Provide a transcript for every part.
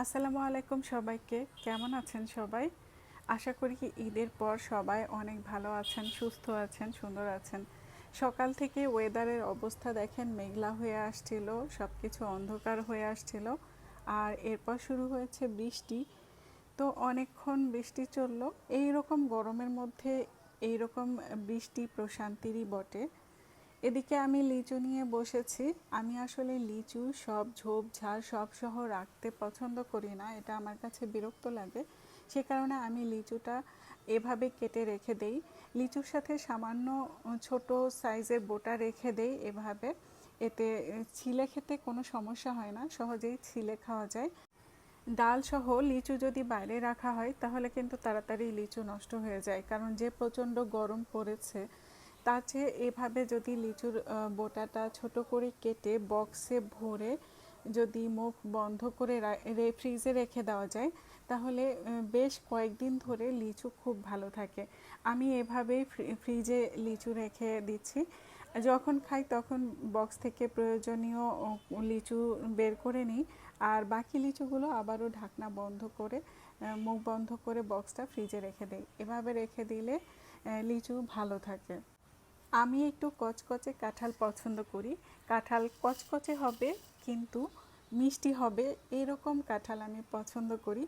আসসালামু আলাইকুম সবাইকে। কেমন আছেন সবাই? আশা করি কি ঈদের পর সবাই অনেক ভালো আছেন, সুস্থ আছেন, সুন্দর আছেন। সকাল থেকে ওয়েদারের অবস্থা দেখেন, মেঘলা হয়ে আসছিল, সব কিছু অন্ধকার হয়ে আসছিল। আর এরপর শুরু হয়েছে বৃষ্টি। তো অনেকক্ষণ বৃষ্টি চললো। এই রকম গরমের মধ্যে এই রকম বৃষ্টি প্রশান্তিরই বটে। এদিকে আমি লিচু নিয়ে বসেছি। আমি আসলে লিচু সব ঝোপঝাড় সব সহ রাখতে পছন্দ করি না, এটা আমার কাছে বিরক্ত লাগে। সে কারণে আমি লিচুটা এভাবে কেটে রেখে দেই। লিচুর সাথে সামান্য ছোট সাইজের বোটা রেখে দেই এভাবে। এতে ছিলে খেতে কোনো সমস্যা হয় না, সহজেই ছিলে খাওয়া যায়। ডাল সহ লিচু যদি বাইরে রাখা হয় তাহলে কিন্তু তাড়াতাড়ি লিচু নষ্ট হয়ে যায়, কারণ যে প্রচণ্ড গরম পড়েছে। তার চেয়ে এভাবে যদি লিচুর বোটাটা ছোট করে কেটে বক্সে ভরে যদি মুখ বন্ধ করে ফ্রিজে রেখে দেওয়া যায়, তাহলে বেশ কয়েকদিন ধরে লিচু খুব ভালো থাকে। আমি এভাবেই ফ্রিজে লিচু রেখে দিচ্ছি। যখন খাই তখন বক্স থেকে প্রয়োজনীয় লিচু বের করে নিই। আর বাকি লিচুগুলো আবারও ঢাকনা বন্ধ করে মুখ বন্ধ করে বক্সটা ফ্রিজে রেখে দেই। এভাবে রেখে দিলে লিচু ভালো থাকে। আমি একটু কচকচে কাঁঠাল পছন্দ করি। কাঁঠাল কচকচে হবে কিন্তু মিষ্টি হবে, এরকম কাঁঠাল আমি পছন্দ করি।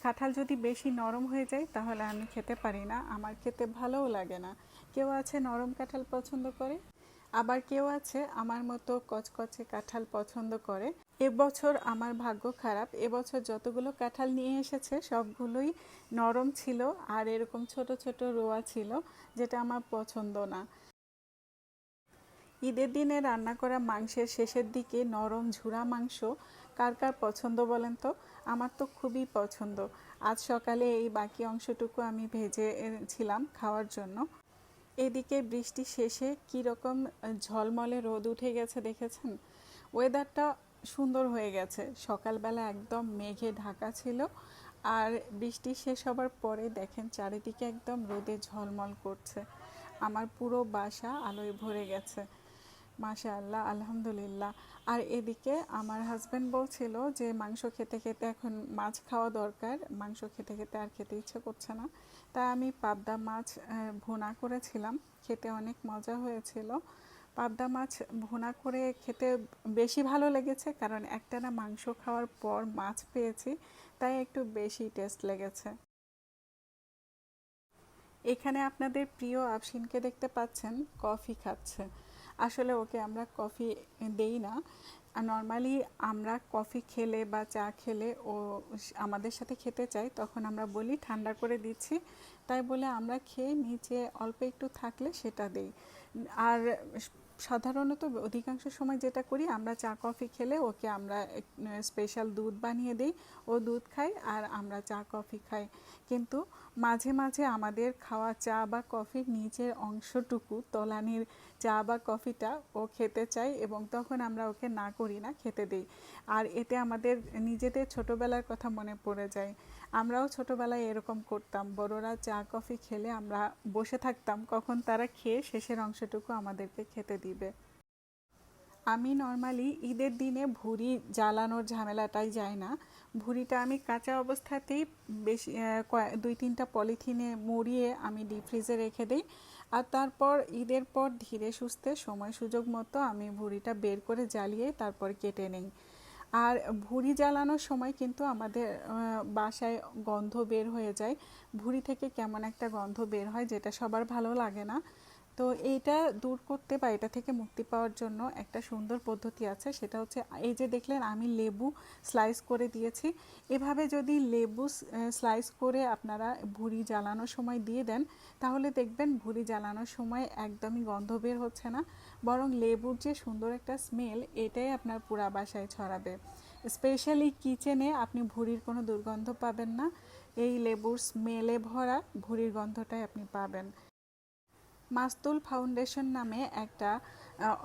কাঁঠাল যদি বেশি নরম হয়ে যায় তাহলে আমি খেতে পারি না, আমার খেতে ভালোও লাগে না। কেউ আছে নরম কাঁঠাল পছন্দ করে, আবার কেউ আছে আমার মতো কচকচে কাঁঠাল পছন্দ করে। এবছর আমার ভাগ্য খারাপ, এবছর যতগুলো কাঁঠাল নিয়ে এসেছে সবগুলোই নরম ছিল, আর এরকম ছোট ছোট রোয়া ছিল, যেটা আমার পছন্দ না। ঈদের দিনে রান্না করা মাংসের শেষের দিকে নরম ঝুরা মাংস কার কার পছন্দ বলেন তো? আমার তো খুবই পছন্দ। আজ সকালে এই বাকি অংশটুকু আমি ভেজেছিলাম খাওয়ার জন্য। এদিকে বৃষ্টি শেষে কীরকম ঝলমলে রোদ উঠে গেছে দেখেছেন? ওয়েদারটা সুন্দর হয়ে গেছে। সকালবেলা একদম মেঘে ঢাকা ছিল, আর বৃষ্টি শেষ হবার পরে দেখেন চারিদিকে একদম রোদে ঝলমল করছে। আমার পুরো বাসা আলোয় ভরে গেছে। মাশাআল্লাহ, আলহামদুলিল্লাহ। আর এদিকে আমার হাজব্যান্ড বলছিল যে মাংস খেতে খেতে এখন মাছ খাওয়া দরকার, মাংস খেতে খেতে আর খেতে ইচ্ছে করছে না। তাই আমি পাবদা মাছ ভুনা করেছিলাম, খেতে অনেক মজা হয়েছিল। পাবদা মাছ ভুনা করে খেতে বেশি ভালো লেগেছে, কারণ একটানা মাংস খাওয়ার পর মাছ পেয়েছি, তাই একটু বেশি টেস্ট লেগেছে। এখানে আপনাদের প্রিয় আফসিনকে দেখতে পাচ্ছেন, কফি খাচ্ছে। আসলে ওকে আমরা কফি দেই না। নর্মালি আমরা কফি খেলে বা চা খেলে ও আমাদের সাথে খেতে চাই, তখন আমরা বলি ঠান্ডা করে দিচ্ছি, তাই বলে আমরা খেয়ে নিচে অল্প একটু থাকলে সেটা দেই। আর সাধারণত অধিকাংশ সময় যেটা করি, আমরা চা কফি খেলে ওকে আমরা স্পেশাল দুধ বানিয়ে দিই, ও দুধ খায় আর আমরা চা কফি খাই। কিন্তু মাঝে মাঝে আমাদের খাওয়া চা বা কফির নিচের অংশটুকু, তলানির চা বা কফিটা ও খেতে চায়, এবং তখন আমরা ওকে না করি না, খেতে দিই। আর এতে আমাদের নিজেদের ছোটোবেলার কথা মনে পড়ে যায়। আমরাও ছোটোবেলায় এরকম করতাম, বড়রা চা কফি খেলে আমরা বসে থাকতাম কখন তারা খেয়ে শেষের অংশটুকু আমাদেরকে খেতে দিবে। আমি নর্মালি ঈদের দিনে ভুঁড়ি জ্বালানোর ঝামেলাটাই যায় না। ভুঁড়িটা আমি কাঁচা অবস্থাতেই বেশি 2-3টা পলিথিনে মুড়িয়ে আমি ডিপ ফ্রিজে রেখে দিই। আর তারপর ঈদের পর ধীরে সুস্থে সময় সুযোগ মতো আমি ভুঁড়িটা বের করে জ্বালিয়ে তারপর কেটে নেই। আর ভুঁড়ি জ্বালানোর সময় কিন্তু আমাদের বাসায় গন্ধ বের হয়ে যায়। ভুঁড়ি থেকে কেমন একটা গন্ধ বের হয়, যেটা সবার ভালো লাগে না। তো এইটা দূর করতে বা এটা থেকে মুক্তি পাওয়ার জন্য একটা সুন্দর পদ্ধতি আছে, সেটা হচ্ছে এই যে দেখলেন আমি লেবু স্লাইস করে দিয়েছি। এভাবে যদি লেবু স্লাইস করে আপনারা ভুঁড়ি জ্বালানোর সময় দিয়ে দেন, তাহলে দেখবেন ভুঁড়ি জ্বালানোর সময় একদমই গন্ধ বের হচ্ছে না, বরং লেবুর যে সুন্দর একটা স্মেল, এটাই আপনার পুরা বাসায় ছড়াবে। স্পেশালি কিচেনে আপনি ভুঁড়ির কোনো দুর্গন্ধ পাবেন না, এই লেবুর স্মেলে ভরা ভুঁড়ির গন্ধটাই আপনি পাবেন। মাস্তুল ফাউন্ডেশন নামে একটা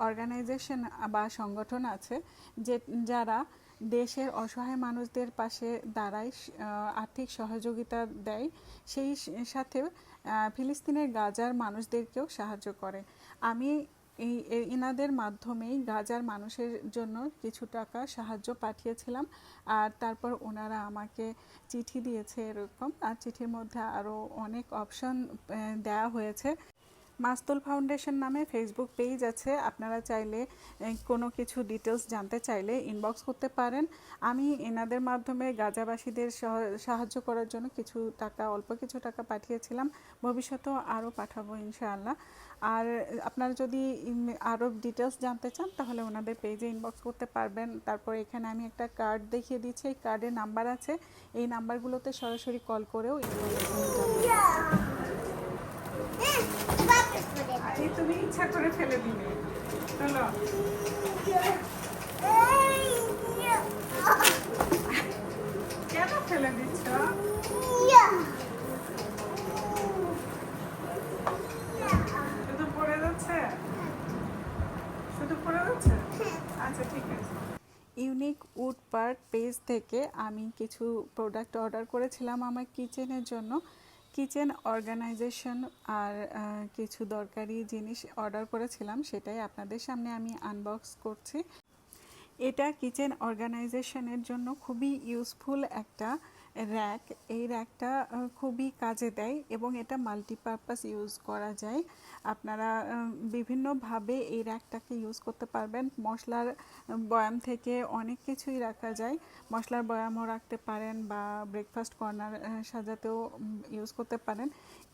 অর্গানাইজেশন বা সংগঠন আছে, যে যারা দেশের অসহায় মানুষদের পাশে দাঁড়ায়, আর্থিক সহযোগিতা দেয়, সেই সাথে ফিলিস্তিনের গাজার মানুষদেরকেও সাহায্য করে। আমি ইনাদের মাধ্যমেই গাজার মানুষের জন্য কিছু টাকা সাহায্য পাঠিয়েছিলাম। আর তারপর ওনারা আমাকে চিঠি দিয়েছে এরকম, আর চিঠির মধ্যে আরও অনেক অপশন দেওয়া হয়েছে। মাস্তুল ফাউন্ডেশন নামে ফেসবুক পেজ আছে, আপনারা চাইলে কোনো কিছু ডিটেলস জানতে চাইলে ইনবক্স করতে পারেন। আমি এনাদের মাধ্যমে গাজাবাসীদের সাহায্য করার জন্য কিছু টাকা, অল্প কিছু টাকা পাঠিয়েছিলাম, ভবিষ্যতেও আরও পাঠাবো ইনশাআল্লাহ। আর আপনারা যদি আরও ডিটেলস জানতে চান তাহলে ওনাদের পেজে ইনবক্স করতে পারবেন। তারপর এখানে আমি একটা কার্ড দেখিয়ে দিচ্ছি, এই কার্ডের নাম্বার আছে, এই নাম্বারগুলোতে সরাসরি কল করেও তুমি ইচ্ছা করে ফেলে দিলে। চলো কেন ফেলে দিচ্ছ? শুধু পড়ে যাচ্ছে, শুধু পড়ে যাচ্ছে। আচ্ছা ঠিক আছে। ইউনিক উড পার্ট পেজ থেকে আমি কিছু প্রোডাক্ট অর্ডার করেছিলাম আমার কিচেনের জন্য, কিচেন অর্গানাইজেশন আর কিছু দরকারি জিনিস অর্ডার করেছিলাম, সেটাই আপনাদের সামনে আমি আনবক্স করছি। এটা কিচেন অর্গানাইজেশনের জন্য খুবই ইউজফুল একটা র্যাক। এই র্যাকটা খুবই কাজে দেয় এবং এটা মাল্টিপারপাস ইউজ করা যায়। আপনারা বিভিন্নভাবে এই র্যাকটাকে ইউজ করতে পারবেন। মশলার বয়াম থেকে অনেক কিছুই রাখা যায়, মশলার বয়ামও রাখতে পারেন বা ব্রেকফাস্ট কর্নার সাজাতেও ইউজ করতে পারেন।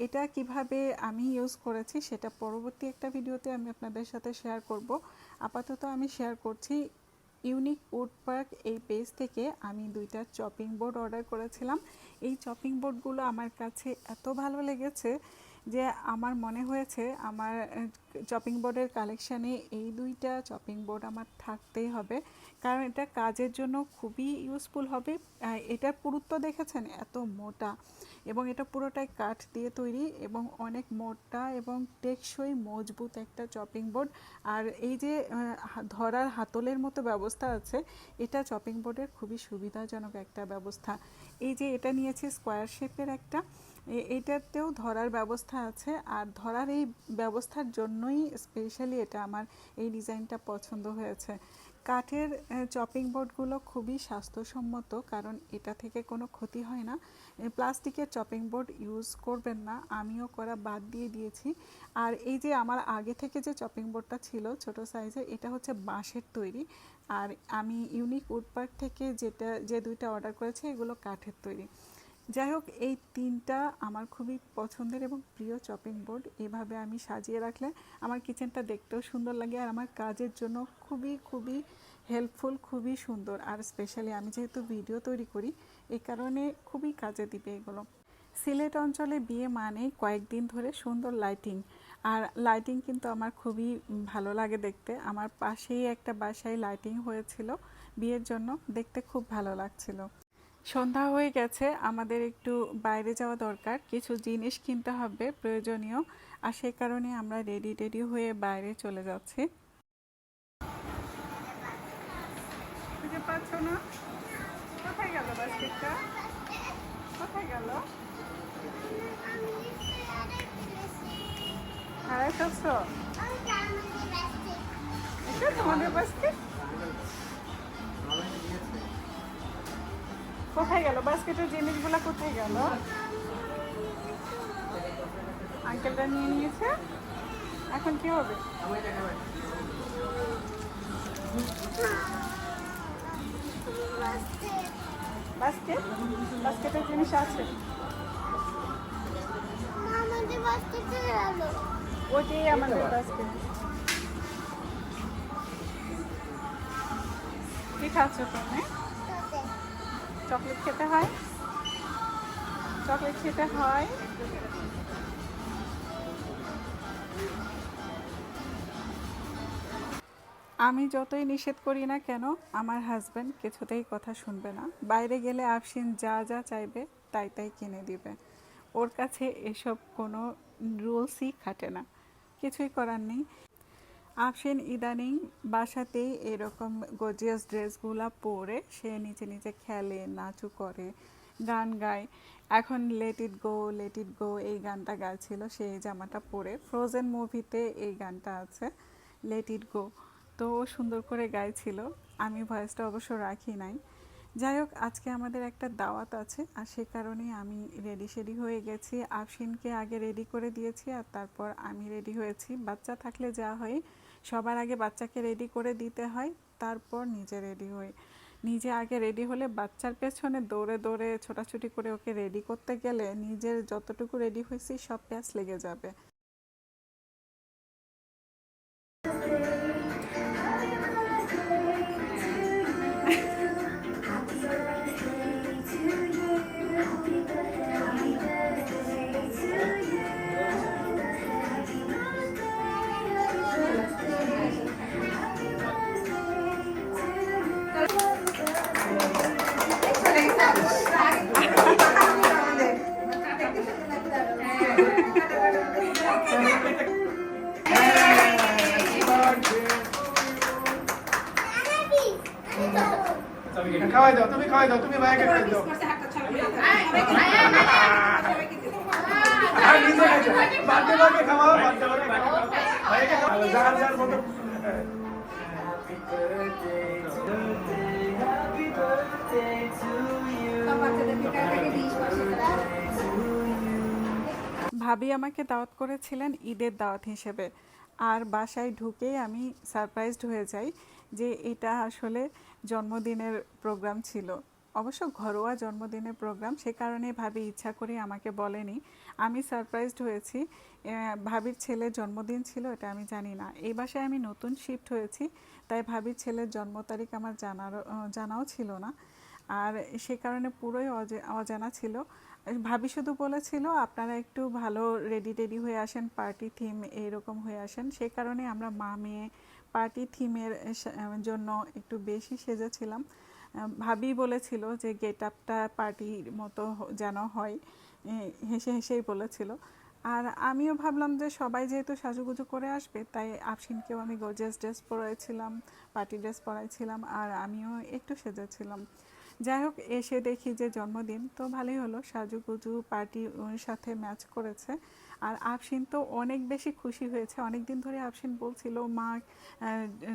এটা কিভাবে আমি ইউজ করেছি সেটা পরবর্তী একটা ভিডিওতে আমি আপনাদের সাথে শেয়ার করব। আপাতত আমি শেয়ার করছি ইউনিক উড পার্ক এই পেজ থেকে আমি 2টা চপিং বোর্ড অর্ডার করেছিলাম। এই চপিং বোর্ডগুলো আমার কাছে এত ভালো লেগেছে যে আমার মনে হয়েছে আমার চপিং বোর্ডের কালেকশানে এই 2টা চপিং বোর্ড আমার থাকতেই হবে, কারণ এটা কাজের জন্য খুবই ইউজফুল হবে। এটার পুরুত্ব দেখেছেন, এত মোটা, এবং এটা পুরোটাই কাঠ দিয়ে তৈরি এবং অনেক মোটা এবং টেকসই মজবুত একটা চপিং বোর্ড। আর এই যে ধরার হাতলের মতো ব্যবস্থা আছে, এটা চপিং বোর্ডের খুবই সুবিধাজনক একটা ব্যবস্থা। এই যে এটা নিয়েছি স্কোয়ার শেপের একটা, এইটাতেও ধরার ব্যবস্থা আছে, আর ধরার এই ব্যবস্থার জন্যই স্পেশালি এটা আমার এই ডিজাইনটা পছন্দ হয়েছে। কাঠের চপিং বোর্ডগুলো খুবই স্বাস্থ্যসম্মত, কারণ এটা থেকে কোনো ক্ষতি হয় না। প্লাস্টিকের চপিং বোর্ড ইউজ করবেন না, আমিও করা বাদ দিয়ে দিয়েছি। আর এই যে আমার আগে থেকে যে চপিং বোর্ডটা ছিল ছোট সাইজের, এটা হচ্ছে বাঁশের তৈরি। আর আমি ইউনিক উড পার্ক থেকে যে 2টা অর্ডার করেছি এগুলো কাঠের তৈরি। যাই হোক, এই 3টা আমার খুবই পছন্দের এবং প্রিয় চপিং বোর্ড। এভাবে আমি সাজিয়ে রাখলে আমার কিচেনটা দেখতেও সুন্দর লাগে আর আমার কাজের জন্য খুবই খুবই হেল্পফুল, খুবই সুন্দর। আর স্পেশালি আমি যেহেতু ভিডিও তৈরি করি, এই কারণে খুবই কাজে দিবে এগুলো। সিলেট অঞ্চলে বিয়ে মানেই কয়েকদিন ধরে সুন্দর লাইটিং, আর লাইটিং কিন্তু আমার খুবই ভালো লাগে দেখতে। আমার পাশেই একটা বাসায় লাইটিং হয়েছিল বিয়ের জন্য, দেখতে খুব ভালো লাগছিল। সন্ধ্যা হয়ে গেছে, আমাদের একটু বাইরে যাওয়া দরকার, কিছু জিনিস কিনতে হবে প্রয়োজনীয়, আর সেই কারণে আমরা রেডি হয়ে বাইরে চলে যাচ্ছি। খুঁজে পাচ্ছ না? কোথায় গেল বাস্কেটটা? কোথায় গেল? হারাই ফেলছ? এটা তোমাদের বাস্কেট? কোথায় গেল বাস্কেটের জিনিসগুলো? কোথায় গেল? আঙ্কেলটা নিয়ে নিয়েছে, এখন কি হবে? বাস্কেটের জিনিস আছে, ওইটাই আমাদের বাস্কেট। কি খাচ্ছ তুমি? চকলেট খেতে হয়, চকলেট খেতে হয়। আমি যতই নিষেধ করি না কেন, আমার হাজব্যান্ড কিছুতেই কথা শুনবে না। বাইরে গেলে আফসিন যা যা চাইবে তাই তাই কিনে দিবে, ওর কাছে এসব কোনো রুলসই খাটে না, কিছুই করার নেই। আফসিন ইদানিং বাসাতেই এরকম গর্জিয়াস ড্রেসগুলো পরে সে নিচে নিচে খেলে, নাচু করে, গান গায়। এখন লেট ইট গো এই গানটা গাইছিল, সেই জামাটা পরে ফ্রোজেন মুভিতে এই গানটা আছে। লেট ইট গো। তো ও সুন্দর করে গাইছিল, আমি ভয়েসটা অবশ্য রাখি নাই। যাই হোক, আজকে আমাদের একটা দাওয়াত আছে, আর সে কারণেই আমি রেডি শেডি হয়ে গেছি। আফশিনকে আগে রেডি করে দিয়েছি, আর তারপর আমি রেডি হয়েছি। বাচ্চা থাকলে যা হয়, সবার আগে বাচ্চাকে রেডি করে দিতে হয়, তারপর নিজে রেডি হই। নিজে আগে রেডি হলে বাচ্চার পেছনে দৌড়ে দৌড়ে ছোটাছুটি করে ওকে রেডি করতে গেলে নিজের যতটুকু রেডি হয়েছি সব প্যাচ লেগে যাবে। খাওয়াই দাও, তুমি খাওয়াই দাও, তুমি ভাইকে খাওয়াই দাও। আর নিজে খাইছো, বাচ্চা বাচ্চা খাওয়াও, বাচ্চা বাচ্চা খাওয়াও, ভাইকে খাওয়াও, যার যার মতো। ভাবি আমাকে দাওয়াত করেছিলেন ঈদের দাওয়াত হিসেবে, আর বাসায় ঢুকেই আমি সারপ্রাইজড হয়ে যাই যে এটা আসলে জন্মদিনের প্রোগ্রাম ছিল। অবশ্য ঘরোয়া জন্মদিনের প্রোগ্রাম, সে কারণে ভাবি ইচ্ছা করে আমাকে বলেনি। আমি সারপ্রাইজড হয়েছি। ভাবির ছেলের জন্মদিন ছিল, এটা আমি জানি না। এই বাসায় আমি নতুন শিফট হয়েছি, তাই ভাবির ছেলের জন্ম তারিখ আমার জানাও ছিল না। আর সে কারণে পুরোই অজানা ছিল। ভাবি শুধু বলেছিল আপনারা একটু ভালো রেডি টেডি হয়ে আসেন, পার্টি থিম এইরকম হয়ে আসেন। সে কারণে আমরা মা মেয়ে পার্টি থিমের জন্য একটু বেশি সেজেছিলাম। ভাবি বলেছিল যে গেট আপটা পার্টির মতো যেন হয়, হেসে হেসেই বলেছিল। আর আমিও ভাবলাম যে সবাই যেহেতু সাজুগুজু করে আসবে, তাই আফশিনকেও আমি গর্জিয়াস ড্রেস পরাইছিলাম, পার্টি ড্রেস পরাইছিলাম, আর আমিও একটু সেজেছিলাম। যাই হোক, এসে দেখি যে জন্মদিন, তো ভালোই হলো, সাজুগুজু পার্টি ওর সাথে ম্যাচ করেছে। আর আফশিন তো অনেক বেশি খুশি হয়েছে। অনেক দিন ধরে আফশিন বলছিল মা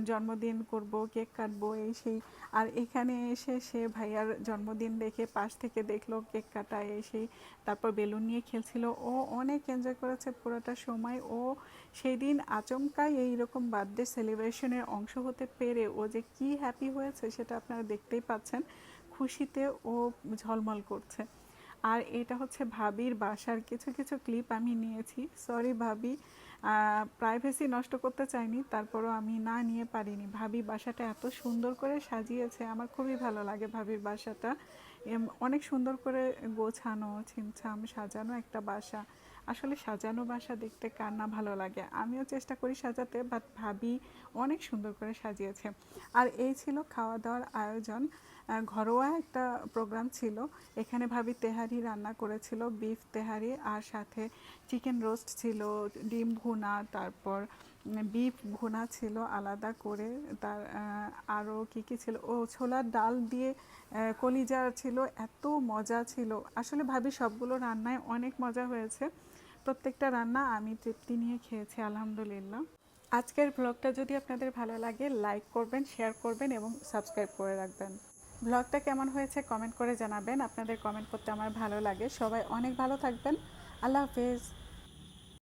জন্মদিন করব, কেক কাটবো, এই সেই। আর এখানে এসে সে ভাইয়ার জন্মদিন দেখে পাশ থেকে দেখলো কেক কাটা, এই সেই, তারপর বেলুন নিয়ে খেলছিল। ও অনেক এনজয় করেছে পুরোটা সময়। ও সেই দিন আচমকাই এইরকম বার্থডে সেলিব্রেশনের অংশ হতে পেরে ও যে কি হ্যাপি হয়েছে সেটা আপনারা দেখতেই পাচ্ছেন। খুশিতে ও ঝলমল করছে। আর এটা হচ্ছে ভাবির বাসার কিছু কিছু ক্লিপ আমি নিয়েছি। সরি ভাবি, প্রাইভেসি নষ্ট করতে চাইনি, তারপরও আমি না নিয়ে পারিনি। ভাবি বাসাটা এত সুন্দর করে সাজিয়েছে, আমার খুবই ভালো লাগে ভাবির বাসাটা। অনেক সুন্দর করে গোছানো, ছিমছাম সাজানো একটা বাসা। আসলে সাজানো বাসা দেখতে কার না ভালো লাগে। আমিও চেষ্টা করি সাজাতে, বাট ভাবি অনেক সুন্দর করে সাজিয়েছে। আর এই ছিল খাওয়া দাওয়ার আয়োজন। ঘরোয়া একটা প্রোগ্রাম ছিল। এখানে ভাবি তেহারি রান্না করেছিল, বিফ তেহারি, আর সাথে চিকেন রোস্ট ছিল, ডিম ভুনা, তারপর বিফ ভুনা ছিল আলাদা করে। তার আরও কী কী ছিল, ও ছোলার ডাল দিয়ে কলিজা ছিল, এত মজা ছিল। আসলে ভাবি সবগুলো রান্নায় অনেক মজা হয়েছে। প্রত্যেকটা রান্না আমি তৃপ্তি নিয়ে খেয়েছি, আলহামদুলিল্লাহ। আজকের ব্লগটা যদি আপনাদের ভালো লাগে, লাইক করবেন, শেয়ার করবেন এবং সাবস্ক্রাইব করে রাখবেন। ব্লগটা কেমন হয়েছে কমেন্ট করে জানাবেন। আপনাদের কমেন্ট করতে আমার ভালো লাগে। সবাই অনেক ভালো থাকবেন। আল্লাহ হাফেজ।